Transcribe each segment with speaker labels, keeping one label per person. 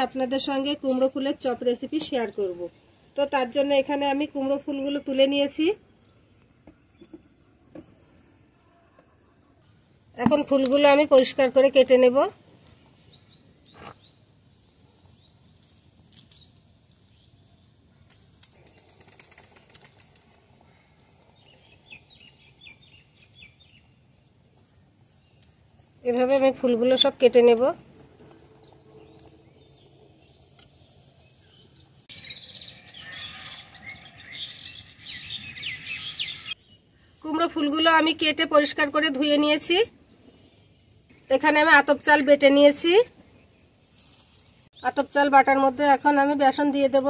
Speaker 1: আপনাদের সঙ্গে কুমড়ো ফুলের চপ রেসিপি শেয়ার করব। তো তার জন্য এখানে আমি কুমড়ো ফুলগুলো তুলে নিয়েছি। এখন ফুলগুলো আমি পরিষ্কার করে কেটে নেব। এভাবে আমি ফুলগুলো সব কেটে নেব। কুমড়ো ফুলগুলো আমি কেটে পরিষ্কার করে ধুয়ে নিয়েছি। এখানে আমি আতপ চাল বেটে নিয়েছি। আতপ চাল বাটার মধ্যে এখন আমি বেসন দিয়ে দেব,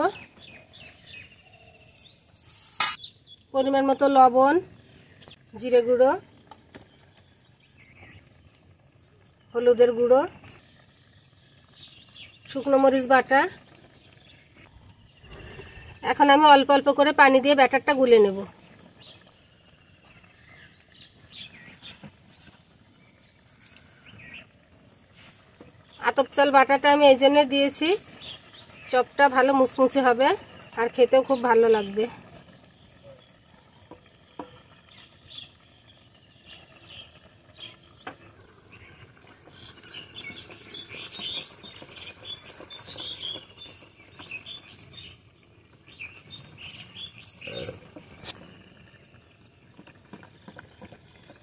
Speaker 1: পরিমাণ মতো লবণ, জিরে গুঁড়ো, হলুদের গুঁড়ো, শুকনো মরিচ বাটা। এখন আমি অল্প অল্প করে পানি দিয়ে ব্যাটারটা গুলে নেব। আতপ চাল বাটাটা আমি এই জন্য দিয়েছি, চপটা ভালো মুচমুচে হবে আর খেতেও খুব ভালো লাগবে।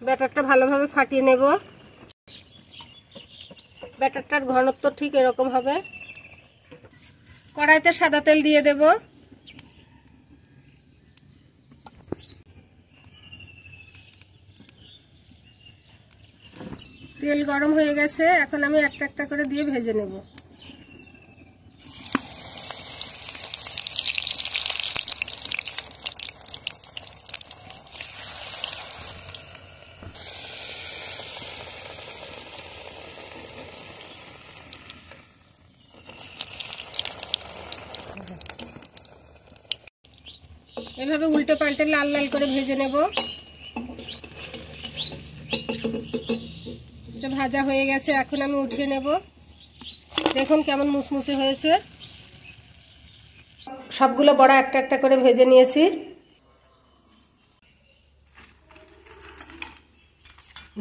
Speaker 1: ব্যাটারটা ভালোভাবে ফাটিয়ে নেব। ব্যাটারটার ঘনত্ব ঠিক এরকম হবে। কড়াইতে সাদা তেল দিয়ে দেব। তেল গরম হয়ে গেছে, এখন আমি একটা একটা করে দিয়ে ভেজে নেব। এভাবে উল্টে পাল্টে লাল লাল করে ভেজে নেব। এটা ভাজা হয়ে গেছে, এখন আমি উঠিয়ে নেব। দেখুন কেমন মুচমুচে হয়েছে। সবগুলো বড়া একটা একটা করে ভেজে নিয়েছি।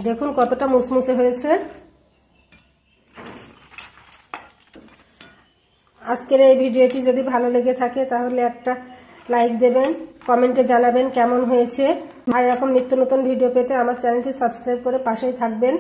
Speaker 1: দেখুন কতটা মুচমুচে হয়েছে। আজকের এই ভিডিওটি যদি ভালো লেগে থাকে তাহলে একটা লাইক দেবেন, কমেন্টে জানাবেন কেমন হয়েছে। আর এরকম নিত্য নতুন ভিডিও পেতে আমার চ্যানেলটি সাবস্ক্রাইব করে পাশেই থাকবেন।